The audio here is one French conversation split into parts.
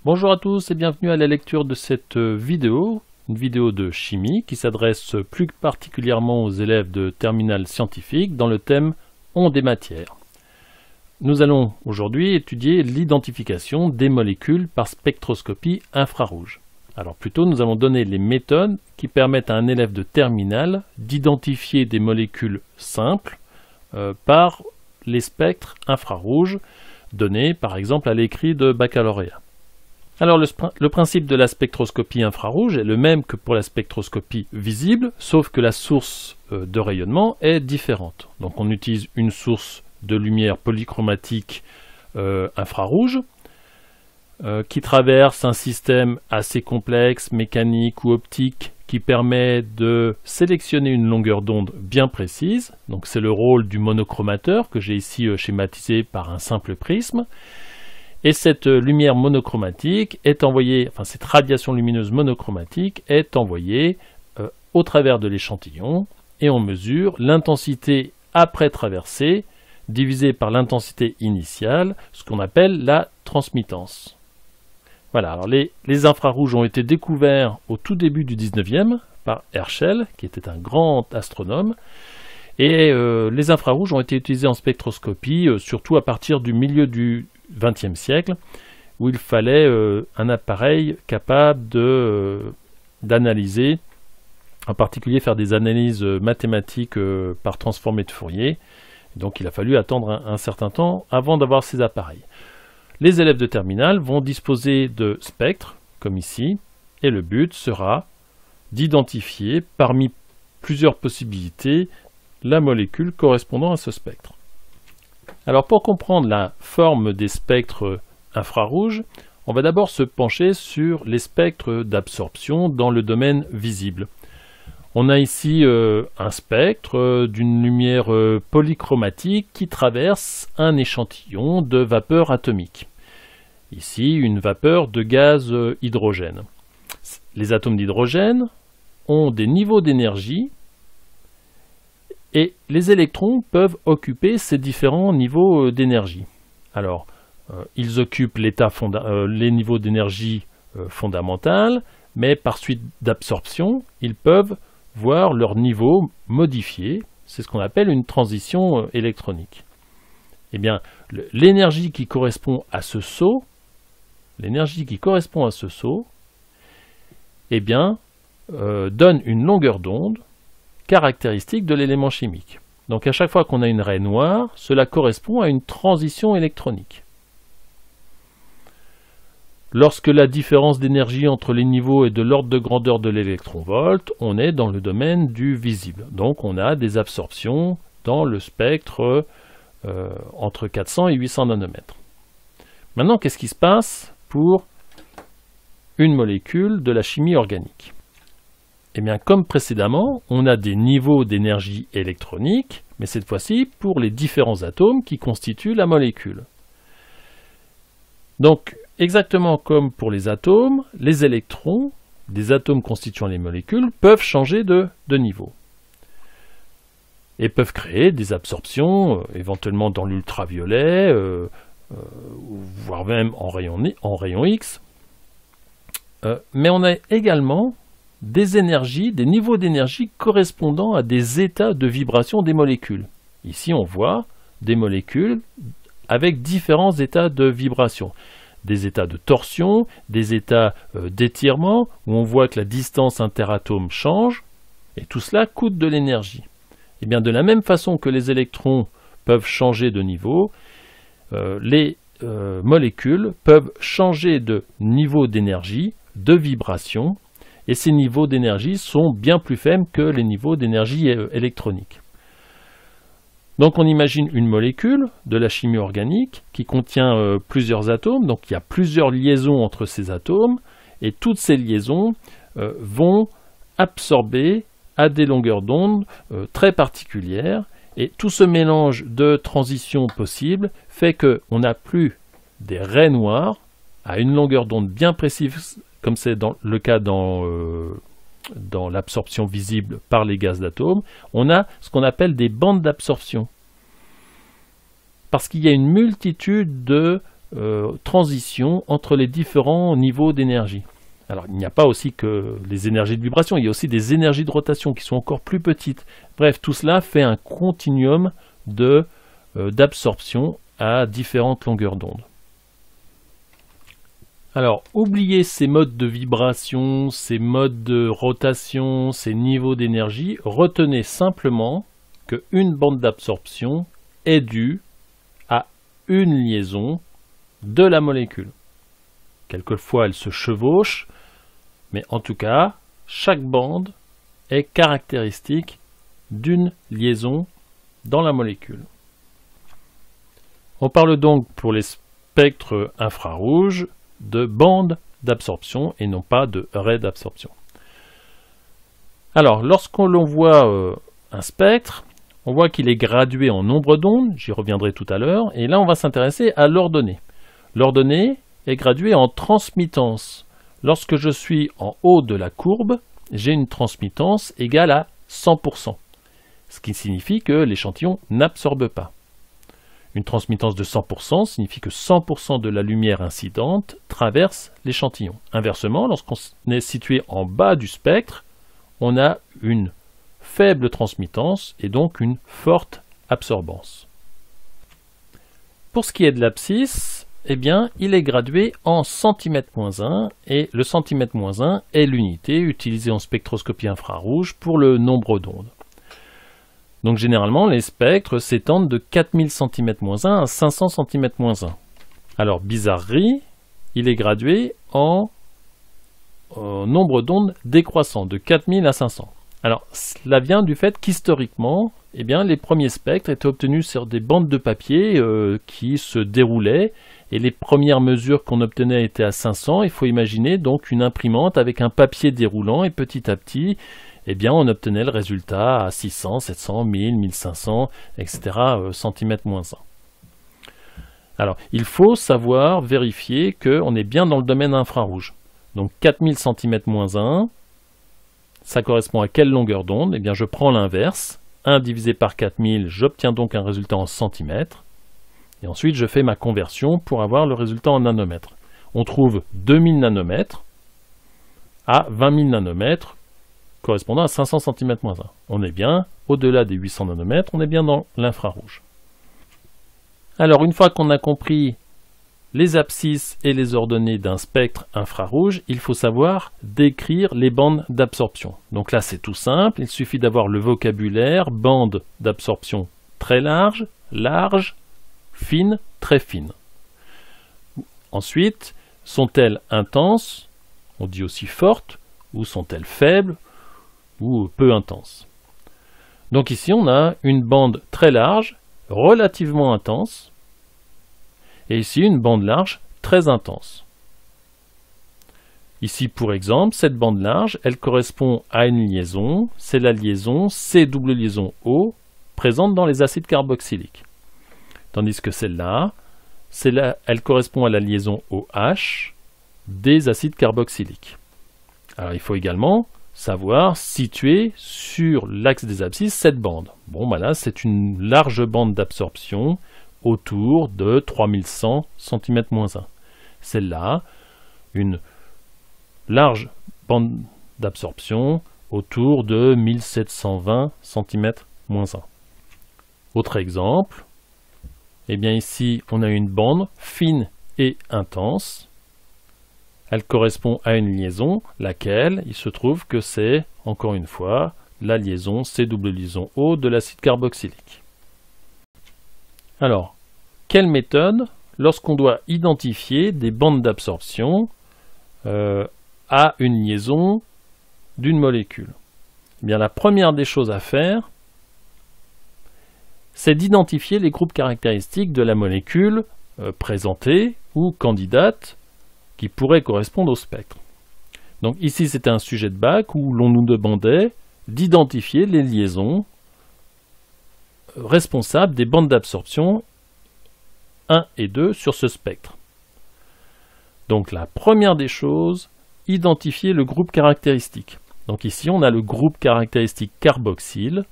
Bonjour à tous et bienvenue à la lecture de cette vidéo, une vidéo de chimie qui s'adresse plus particulièrement aux élèves de terminale scientifique dans le thème ondes et matières. Nous allons aujourd'hui étudier l'identification des molécules par spectroscopie infrarouge. Alors plutôt, nous allons donner les méthodes qui permettent à un élève de terminale d'identifier des molécules simples par les spectres infrarouges donnés par exemple à l'écrit de baccalauréat. Alors le principe de la spectroscopie infrarouge est le même que pour la spectroscopie visible, sauf que la source de rayonnement est différente. Donc on utilise une source de lumière polychromatique infrarouge qui traverse un système assez complexe, mécanique ou optique, qui permet de sélectionner une longueur d'onde bien précise. Donc c'est le rôle du monochromateur que j'ai ici schématisé par un simple prisme. Et cette lumière monochromatique est envoyée, enfin cette radiation lumineuse monochromatique est envoyée au travers de l'échantillon et on mesure l'intensité après traversée divisée par l'intensité initiale, ce qu'on appelle la transmittance. Voilà, alors les infrarouges ont été découverts au tout début du 19e par Herschel, qui était un grand astronome, et les infrarouges ont été utilisés en spectroscopie, surtout à partir du milieu du XXe siècle, où il fallait un appareil capable d'analyser, en particulier faire des analyses mathématiques par transformée de Fourier. Donc il a fallu attendre un certain temps avant d'avoir ces appareils. Les élèves de terminale vont disposer de spectres, comme ici, et le but sera d'identifier parmi plusieurs possibilités la molécule correspondant à ce spectre. Alors pour comprendre la forme des spectres infrarouges, on va d'abord se pencher sur les spectres d'absorption dans le domaine visible. On a ici un spectre d'une lumière polychromatique qui traverse un échantillon de vapeur atomique. Ici, une vapeur de gaz hydrogène. Les atomes d'hydrogène ont des niveaux d'énergie et les électrons peuvent occuper ces différents niveaux d'énergie. Alors, ils occupent les niveaux d'énergie fondamentale, mais par suite d'absorption, ils peuvent voir leur niveau modifié. C'est ce qu'on appelle une transition électronique. Eh bien, l'énergie qui correspond à ce saut, eh bien, donne une longueur d'onde caractéristique de l'élément chimique. Donc à chaque fois qu'on a une raie noire, cela correspond à une transition électronique. Lorsque la différence d'énergie entre les niveaux est de l'ordre de grandeur de l'électronvolt, on est dans le domaine du visible. Donc on a des absorptions dans le spectre entre 400 et 800 nanomètres. Maintenant, qu'est-ce qui se passe pour une molécule de la chimie organique ? Eh bien, comme précédemment, on a des niveaux d'énergie électronique, mais cette fois-ci pour les différents atomes qui constituent la molécule. Donc, exactement comme pour les atomes, les électrons des atomes constituant les molécules peuvent changer de niveau et peuvent créer des absorptions, éventuellement dans l'ultraviolet, voire même en rayon X. Mais on a également des énergies, des niveaux d'énergie correspondant à des états de vibration des molécules. Ici, on voit des molécules avec différents états de vibration. Des états de torsion, des états d'étirement, où on voit que la distance interatome change, et tout cela coûte de l'énergie. Et bien de la même façon que les électrons peuvent changer de niveau, les molécules peuvent changer de niveau d'énergie, de vibration, et ces niveaux d'énergie sont bien plus faibles que les niveaux d'énergie électronique. Donc on imagine une molécule de la chimie organique qui contient plusieurs atomes, donc il y a plusieurs liaisons entre ces atomes, et toutes ces liaisons vont absorber à des longueurs d'onde très particulières, et tout ce mélange de transitions possibles fait qu'on n'a plus des raies noires à une longueur d'onde bien précise, comme c'est le cas dans l'absorption visible par les gaz d'atomes, on a ce qu'on appelle des bandes d'absorption. Parce qu'il y a une multitude de transition entre les différents niveaux d'énergie. Alors, il n'y a pas aussi que les énergies de vibration, il y a aussi des énergies de rotation qui sont encore plus petites. Bref, tout cela fait un continuum d'absorption à différentes longueurs d'onde. Alors, oubliez ces modes de vibration, ces modes de rotation, ces niveaux d'énergie. Retenez simplement qu'une bande d'absorption est due à une liaison de la molécule. Quelquefois, elle se chevauche, mais en tout cas, chaque bande est caractéristique d'une liaison dans la molécule. On parle donc pour les spectres infrarouges de bandes d'absorption et non pas de raies d'absorption. Alors, lorsqu'on voit un spectre, on voit qu'il est gradué en nombre d'ondes, j'y reviendrai tout à l'heure, et là on va s'intéresser à l'ordonnée. L'ordonnée est graduée en transmittance. Lorsque je suis en haut de la courbe, j'ai une transmittance égale à 100%, ce qui signifie que l'échantillon n'absorbe pas. Une transmittance de 100% signifie que 100% de la lumière incidente traverse l'échantillon. Inversement, lorsqu'on est situé en bas du spectre, on a une faible transmittance et donc une forte absorbance. Pour ce qui est de l'abscisse, eh bien, il est gradué en cm-1 et le cm-1 est l'unité utilisée en spectroscopie infrarouge pour le nombre d'ondes. Donc généralement, les spectres s'étendent de 4000 cm-1 à 500 cm-1. Alors, bizarrerie, il est gradué en nombre d'ondes décroissant, de 4000 à 500. Alors, cela vient du fait qu'historiquement, eh bien, les premiers spectres étaient obtenus sur des bandes de papier qui se déroulaient, et les premières mesures qu'on obtenait étaient à 500. Il faut imaginer donc une imprimante avec un papier déroulant, et petit à petit, eh bien, on obtenait le résultat à 600, 700, 1000, 1500, etc. cm-1. Alors, il faut savoir vérifier qu'on est bien dans le domaine infrarouge. Donc, 4000 cm-1, ça correspond à quelle longueur d'onde? Eh bien, je prends l'inverse. 1 divisé par 4000, j'obtiens donc un résultat en centimètres. Et ensuite, je fais ma conversion pour avoir le résultat en nanomètres. On trouve 2000 nanomètres à 20 000 nanomètres, correspondant à 500 cm-1. On est bien au-delà des 800 nanomètres, on est bien dans l'infrarouge. Alors, une fois qu'on a compris les abscisses et les ordonnées d'un spectre infrarouge, il faut savoir décrire les bandes d'absorption. Donc là, c'est tout simple, il suffit d'avoir le vocabulaire bande d'absorption très large, large, fine, très fine. Ensuite, sont-elles intenses? On dit aussi fortes, ou sont-elles faibles, ou peu intenses. Donc ici, on a une bande très large, relativement intense, et ici une bande large très intense. Ici, pour exemple, cette bande large, elle correspond à une liaison, c'est la liaison C double liaison O, présente dans les acides carboxyliques. Tandis que celle-là, elle correspond à la liaison OH des acides carboxyliques. Alors il faut également savoir situer sur l'axe des abscisses cette bande. Bon, ben là, c'est une large bande d'absorption autour de 3100 cm-1. Celle-là, une large bande d'absorption autour de 1720 cm-1. Autre exemple, eh bien ici, on a une bande fine et intense. Elle correspond à une liaison, laquelle, il se trouve que c'est, encore une fois, la liaison C double liaison O de l'acide carboxylique. Alors, quelle méthode lorsqu'on doit identifier des bandes d'absorption à une liaison d'une molécule? Eh bien, la première des choses à faire, c'est d'identifier les groupes caractéristiques de la molécule présentée ou candidate qui pourrait correspondre au spectre. Donc ici, c'était un sujet de bac où l'on nous demandait d'identifier les liaisons responsables des bandes d'absorption 1 et 2 sur ce spectre. Donc la première des choses, identifier le groupe caractéristique. Donc ici, on a le groupe caractéristique carboxyle.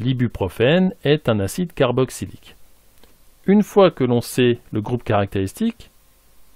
L'ibuprofène est un acide carboxylique. Une fois que l'on sait le groupe caractéristique,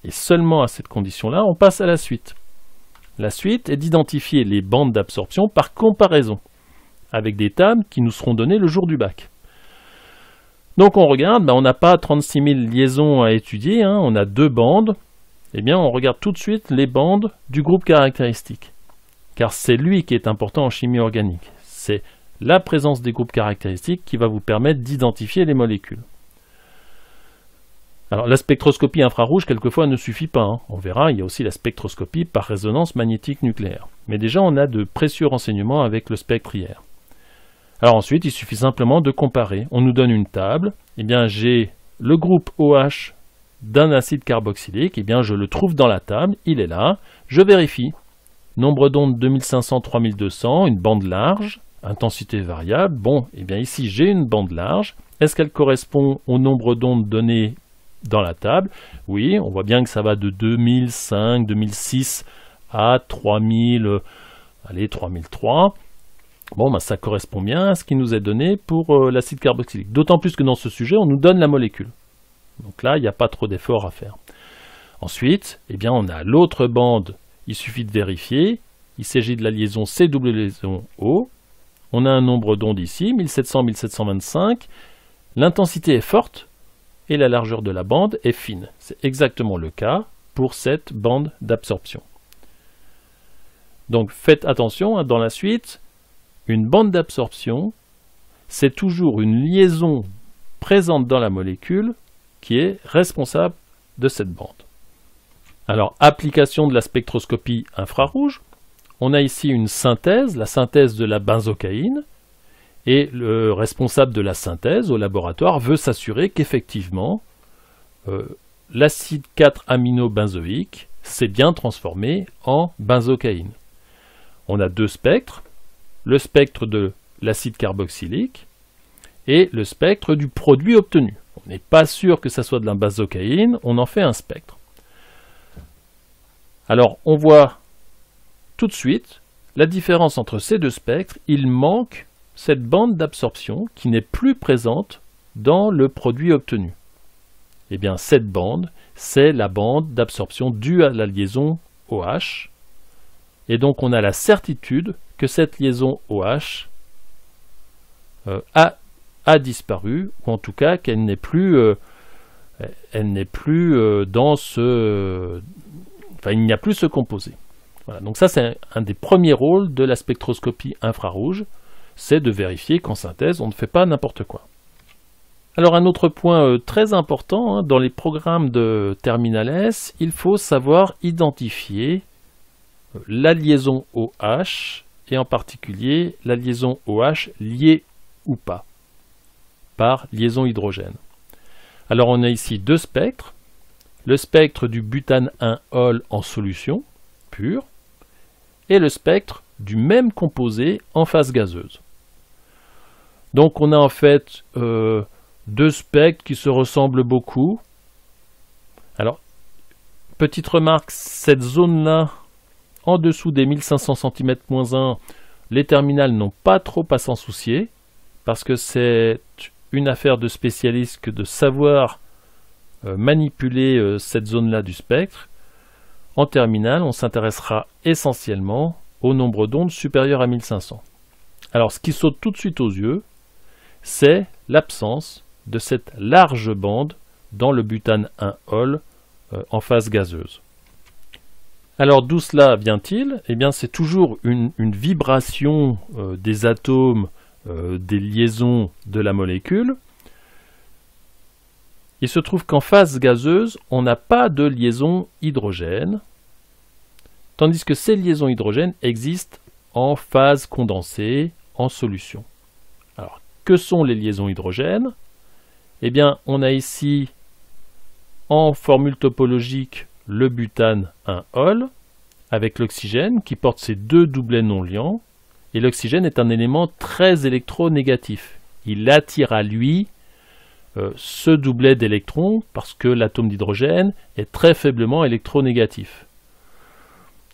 Et seulement à cette condition-là, on passe à la suite. La suite est d'identifier les bandes d'absorption par comparaison avec des tables qui nous seront données le jour du bac. Donc on regarde, on n'a pas 36 000 liaisons à étudier, hein, on a 2 bandes. Eh bien on regarde tout de suite les bandes du groupe caractéristique. Car c'est lui qui est important en chimie organique. C'est la présence des groupes caractéristiques qui va vous permettre d'identifier les molécules. Alors la spectroscopie infrarouge, quelquefois, ne suffit pas. Hein. On verra, il y a aussi la spectroscopie par résonance magnétique nucléaire. Mais déjà, on a de précieux renseignements avec le spectre IR. Alors ensuite, il suffit simplement de comparer. On nous donne une table. Eh bien, j'ai le groupe OH d'un acide carboxylique. Eh bien, je le trouve dans la table. Il est là. Je vérifie. Nombre d'ondes 2500-3200, une bande large, intensité variable. Bon, eh bien ici, j'ai une bande large. Est-ce qu'elle correspond au nombre d'ondes données dans la table? Oui, on voit bien que ça va de 2005, 2006 à 3000, 3003. Bon, ça correspond bien à ce qui nous est donné pour l'acide carboxylique. D'autant plus que dans ce sujet, on nous donne la molécule. Donc là, il n'y a pas trop d'efforts à faire. Ensuite, eh bien, on a l'autre bande. Il suffit de vérifier. Il s'agit de la liaison C double liaison O. On a un nombre d'ondes ici, 1700-1725. L'intensité est forte. Et la largeur de la bande est fine. C'est exactement le cas pour cette bande d'absorption. Donc faites attention, hein, dans la suite, une bande d'absorption, c'est toujours une liaison présente dans la molécule qui est responsable de cette bande. Alors, application de la spectroscopie infrarouge, on a ici une synthèse, la synthèse de la benzocaïne. Et le responsable de la synthèse au laboratoire veut s'assurer qu'effectivement l'acide 4-aminobenzoïque s'est bien transformé en benzocaïne. On a 2 spectres, le spectre de l'acide carboxylique et le spectre du produit obtenu. On n'est pas sûr que ça soit de la benzocaïne, on en fait un spectre. Alors on voit tout de suite la différence entre ces 2 spectres, il manque cette bande d'absorption qui n'est plus présente dans le produit obtenu. Eh bien, cette bande, c'est la bande d'absorption due à la liaison OH. Et donc, on a la certitude que cette liaison OH a disparu, ou en tout cas qu'elle n'est plus, dans ce... Enfin, il n'y a plus ce composé. Voilà. Donc ça, c'est un des premiers rôles de la spectroscopie infrarouge. C'est de vérifier qu'en synthèse, on ne fait pas n'importe quoi. Alors un autre point très important, hein, dans les programmes de Terminal S, il faut savoir identifier la liaison OH, et en particulier la liaison OH liée ou pas, par liaison hydrogène. Alors on a ici 2 spectres, le spectre du butane 1-ol en solution pure, et le spectre du même composé en phase gazeuse. Donc on a en fait 2 spectres qui se ressemblent beaucoup. Alors, petite remarque, cette zone-là, en dessous des 1500 cm-1, les terminales n'ont pas trop à s'en soucier, parce que c'est une affaire de spécialiste que de savoir manipuler cette zone-là du spectre. En terminale, on s'intéressera essentiellement au nombre d'ondes supérieur à 1500. Alors, ce qui saute tout de suite aux yeux, c'est l'absence de cette large bande dans le butane 1-ol en phase gazeuse. Alors, d'où cela vient-il? Eh bien, c'est toujours une vibration des atomes, des liaisons de la molécule. Il se trouve qu'en phase gazeuse, on n'a pas de liaison hydrogène, tandis que ces liaisons hydrogènes existent en phase condensée, en solution. Alors, que sont les liaisons hydrogènes? Eh bien, on a ici, en formule topologique, le butane 1-ol, avec l'oxygène qui porte ces 2 doublets non liants, et l'oxygène est un élément très électronégatif. Il attire à lui ce doublet d'électrons parce que l'atome d'hydrogène est très faiblement électronégatif.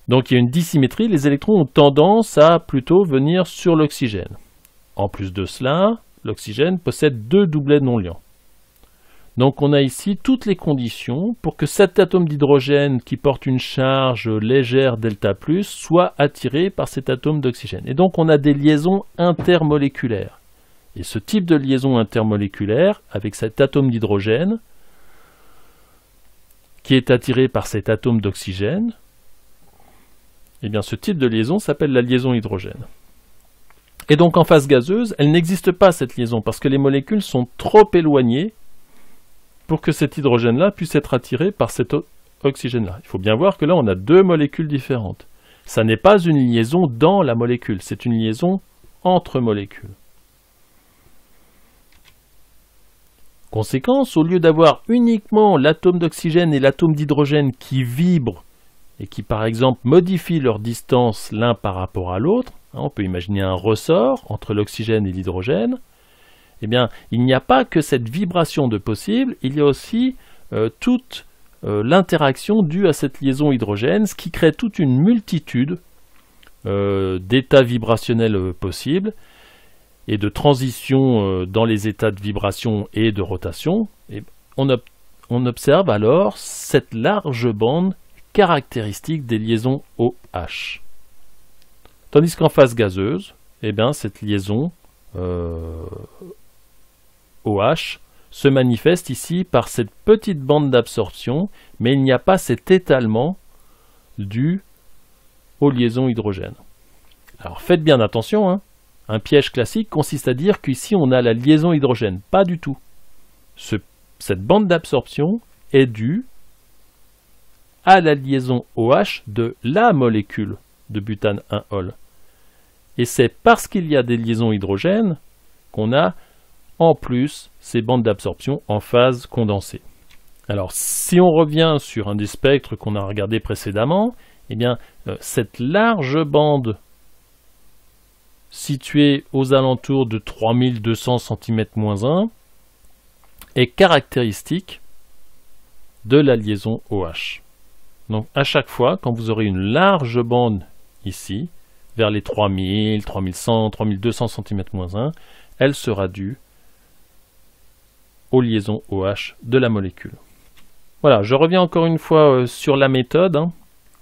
Donc il y a une dissymétrie, les électrons ont tendance à plutôt venir sur l'oxygène. En plus de cela, l'oxygène possède 2 doublets non liants. Donc on a ici toutes les conditions pour que cet atome d'hydrogène qui porte une charge légère delta+, soit attiré par cet atome d'oxygène. Et donc on a des liaisons intermoléculaires. Et ce type de liaison intermoléculaire, avec cet atome d'hydrogène, qui est attiré par cet atome d'oxygène, eh bien ce type de liaison s'appelle la liaison hydrogène. Et donc en phase gazeuse, elle n'existe pas cette liaison, parce que les molécules sont trop éloignées pour que cet hydrogène-là puisse être attiré par cet oxygène-là. Il faut bien voir que là, on a deux molécules différentes. Ça n'est pas une liaison dans la molécule, c'est une liaison entre molécules. Conséquence, au lieu d'avoir uniquement l'atome d'oxygène et l'atome d'hydrogène qui vibrent et qui, par exemple, modifient leur distance l'un par rapport à l'autre, on peut imaginer un ressort entre l'oxygène et l'hydrogène, eh bien, il n'y a pas que cette vibration de possible, il y a aussi toute l'interaction due à cette liaison hydrogène, ce qui crée toute une multitude d'états vibrationnels possibles et de transitions dans les états de vibration et de rotation. Et on observe alors cette large bande caractéristique des liaisons OH. Tandis qu'en phase gazeuse, eh bien, cette liaison OH se manifeste ici par cette petite bande d'absorption, mais il n'y a pas cet étalement dû aux liaisons hydrogènes. Alors faites bien attention, hein. Un piège classique consiste à dire qu'ici on a la liaison hydrogène. Pas du tout. Cette bande d'absorption est due à la liaison OH de la molécule de butane 1-ol. Et c'est parce qu'il y a des liaisons hydrogènes qu'on a en plus ces bandes d'absorption en phase condensée. Alors si on revient sur un des spectres qu'on a regardé précédemment, eh bien cette large bande située aux alentours de 3200 cm-1 est caractéristique de la liaison OH. Donc à chaque fois, quand vous aurez une large bande ici, vers les 3000, 3100, 3200 cm-1, elle sera due aux liaisons OH de la molécule. Voilà, je reviens encore une fois sur la méthode.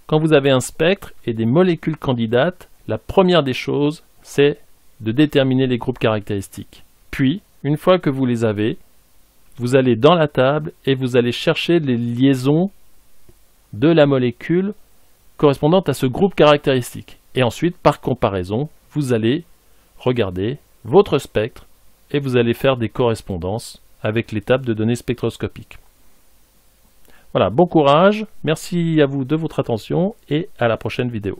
Quand vous avez un spectre et des molécules candidates, la première des choses, c'est de déterminer les groupes caractéristiques. Puis, une fois que vous les avez, vous allez dans la table et vous allez chercher les liaisons de la molécule correspondantes à ce groupe caractéristique. Et ensuite, par comparaison, vous allez regarder votre spectre et vous allez faire des correspondances avec les tables de données spectroscopiques. Voilà, bon courage, merci à vous de votre attention et à la prochaine vidéo.